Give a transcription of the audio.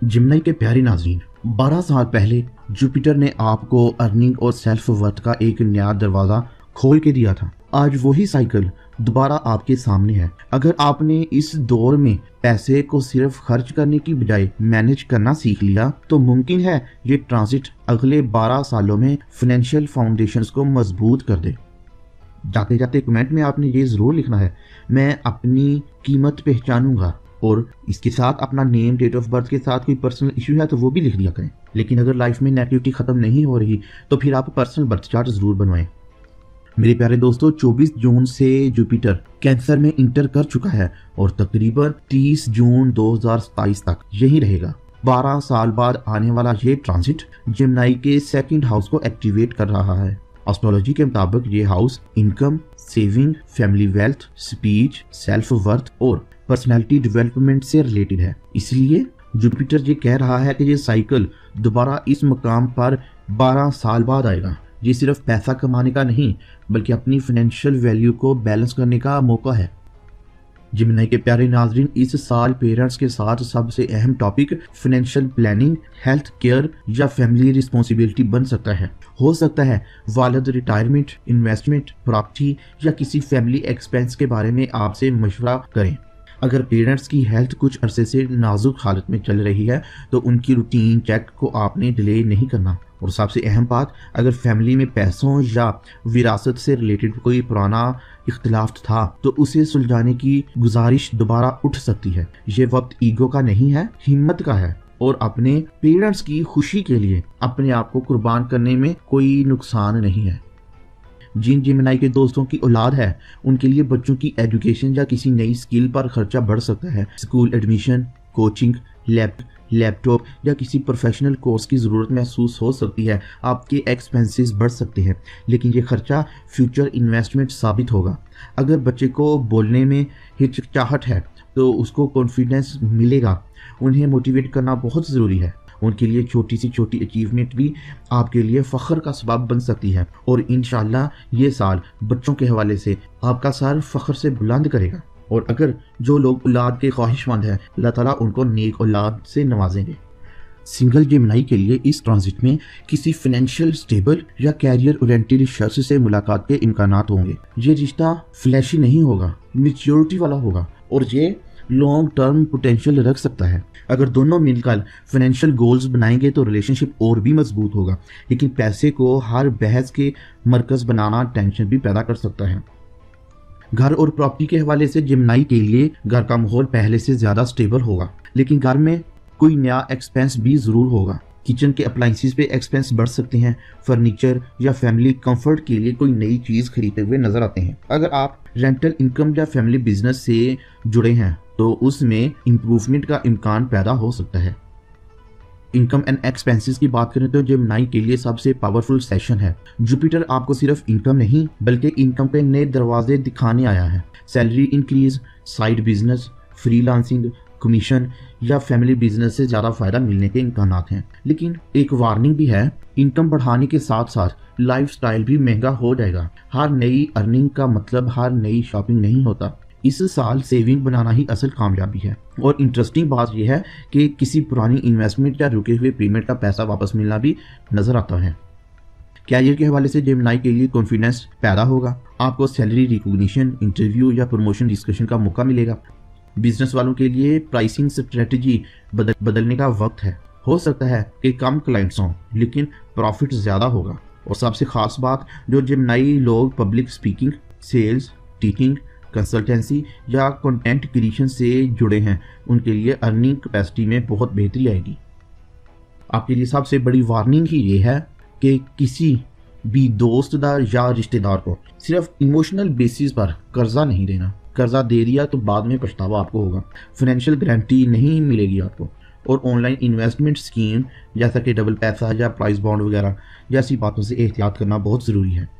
जिमनाई के प्यारे नाज़रीन, 12 साल पहले जुपिटर ने आपको अर्निंग और सेल्फ वर्थ का एक नया दरवाज़ा खोल के दिया था। आज वही साइकिल दोबारा आपके सामने है। अगर आपने इस दौर में पैसे को सिर्फ खर्च करने की बजाय मैनेज करना सीख लिया तो मुमकिन है ये ट्रांजिट अगले 12 सालों में फाइनेंशियल फाउंडेशंस को मजबूत कर दे। जाते जाते कमेंट में आपने ये ज़रूर लिखना है, मैं अपनी कीमत पहचानूंगा, और इसके साथ अपना नेम, डेट ऑफ बर्थ के साथ कोई पर्सनल इशू है तो वो भी लिख दिया करें। लेकिन अगर लाइफ में नेगेटिविटी ख़त्म नहीं हो रही तो फिर आप पर्सनल बर्थ चार्ट ज़रूर बनवाएं। मेरे प्यारे दोस्तों, 24 जून से जुपिटर कैंसर में इंटर कर चुका है और तकरीबन 30 जून 2027 तक यही रहेगा। 12 साल बाद आने वाला ये ट्रांजिट जेमिनी के सेकंड हाउस को एक्टिवेट कर रहा है। एस्ट्रोलॉजी के मुताबिक ये house income, saving, family wealth, speech, self worth और पर्सनैलिटी डेवलपमेंट से रिलेटेड है। इसलिए जुपिटर ये कह रहा है कि ये साइकिल दोबारा इस मकाम पर 12 साल बाद आएगा। ये सिर्फ पैसा कमाने का नहीं बल्कि अपनी फाइनेंशियल वैल्यू को बैलेंस करने का मौका है। जेमिनी के प्यारे नाज़रीन, इस साल पेरेंट्स के साथ सबसे अहम topic financial planning, health care या फैमिली रिस्पॉन्सिबिलिटी बन सकता है। हो सकता है वालिद रिटायरमेंट, इन्वेस्टमेंट, प्रॉपर्टी या किसी फैमिली एक्सपेंस के बारे में आपसे मशवरा करें। अगर पेरेंट्स की हेल्थ कुछ अरसे से नाजुक हालत में चल रही है तो उनकी रूटीन चेक को आपने डिले नहीं करना। और सबसे अहम बात, अगर फैमिली में पैसों या विरासत से रिलेटेड कोई पुराना इख्तिलाफ था तो उसे सुलझाने की गुजारिश दोबारा उठ सकती है। ये वक्त ईगो का नहीं है, हिम्मत का है, और अपने पेरेंट्स की खुशी के लिए अपने आप को कुर्बान करने में कोई नुकसान नहीं है। जिन जेमिनी के दोस्तों की औलाद है उनके लिए बच्चों की एजुकेशन या किसी नई स्किल पर खर्चा बढ़ सकता है। स्कूल एडमिशन, कोचिंग, लैपटॉप या किसी प्रोफेशनल कोर्स की ज़रूरत महसूस हो सकती है। आपके एक्सपेंसेस बढ़ सकते हैं, लेकिन ये खर्चा फ्यूचर इन्वेस्टमेंट साबित होगा। अगर बच्चे को बोलने में हिचकिचाहट है तो उसको कॉन्फिडेंस मिलेगा। उन्हें मोटिवेट करना बहुत ज़रूरी है। उनके लिए छोटी सी छोटी अचीवमेंट भी आपके लिए फ़ख्र का सबब बन सकती है, और इंशाल्लाह ये साल बच्चों के हवाले से आपका सर फ़ख्र से बुलंद करेगा। और अगर जो लोग औलाद के ख्वाहिशमंद हैं, अल्लाह ताला उनको नेक औलाद से नवाजेंगे। सिंगल जेमिनी के लिए इस ट्रांजिट में किसी फाइनेंशियल स्टेबल या कैरियर ओरिएंटेड शख्स से मुलाकात के इम्कानात होंगे। ये रिश्ता फ्लैशी नहीं होगा, मैच्योरिटी वाला होगा, और ये लॉन्ग टर्म पोटेंशियल रख सकता है। अगर दोनों मिलकर फाइनेंशियल गोल्स बनाएंगे तो रिलेशनशिप और भी मजबूत होगा। लेकिन पैसे को हर बहस के मरकज बनाना टेंशन भी पैदा कर सकता है। घर और प्रॉपर्टी के हवाले से जेमिनी के लिए घर का माहौल पहले से ज्यादा स्टेबल होगा, लेकिन घर में कोई नया एक्सपेंस भी जरूर होगा। किचन के अप्लाइंसेस पे एक्सपेंस बढ़ सकते हैं। फर्नीचर या फैमिली कंफर्ट के लिए कोई नई चीज खरीदते हुए नजर आते हैं। अगर आप रेंटल इनकम या फैमिली बिजनेस से जुड़े हैं तो उसमें इम्प्रूवमेंट का इम्कान पैदा हो सकता है। इनकम एंड एक्सपेंसेस की बात करें तो जेमिनी के लिए सबसे पावरफुल सेशन है। जुपिटर आपको सिर्फ इनकम नहीं बल्कि इनकम के नए दरवाजे दिखाने आया है। Salary increase, side business, freelancing, commission या फैमिली बिजनेस से ज़्यादा फायदा मिलने के इम्कानात हैं। लेकिन एक वार्निंग भी है, इनकम बढ़ाने के साथ साथ लाइफस्टाइल भी महंगा हो जाएगा। हर नई अर्निंग का मतलब हर नई शॉपिंग नहीं होता। इस साल सेविंग बनाना ही असल कामयाबी है। और इंटरेस्टिंग बात यह है कि किसी पुरानी इन्वेस्टमेंट या रुके हुए पेमेंट का पैसा वापस मिलना भी नजर आता है। कैरियर के हवाले से जेमिनी के लिए कॉन्फिडेंस पैदा होगा। आपको सैलरी रिकॉग्निशन, इंटरव्यू या प्रमोशन डिस्कशन का मौका मिलेगा। बिजनेस वालों के लिए प्राइसिंग स्ट्रेटजी बदलने का वक्त है। हो सकता है कि कम क्लाइंट्स हों लेकिन प्रॉफिट ज़्यादा होगा। और सबसे खास बात, जो जेमिनी लोग public speaking, sales, teaching, consultancy या कंटेंट क्रिएशन से जुड़े हैं उनके लिए अर्निंग कैपेसिटी में बहुत बेहतरी आएगी। आपके लिए सबसे बड़ी वार्निंग ही ये है कि किसी भी दोस्तदार या रिश्तेदार को सिर्फ इमोशनल बेसिस पर कर्जा नहीं देना। कर्जा दे दिया तो बाद में पछतावा आपको होगा। फाइनेंशियल गारंटी नहीं मिलेगी आपको। और ऑनलाइन इन्वेस्टमेंट स्कीम जैसा कि डबल पैसा या प्राइस बॉन्ड वगैरह जैसी बातों से एहतियात करना बहुत ज़रूरी है।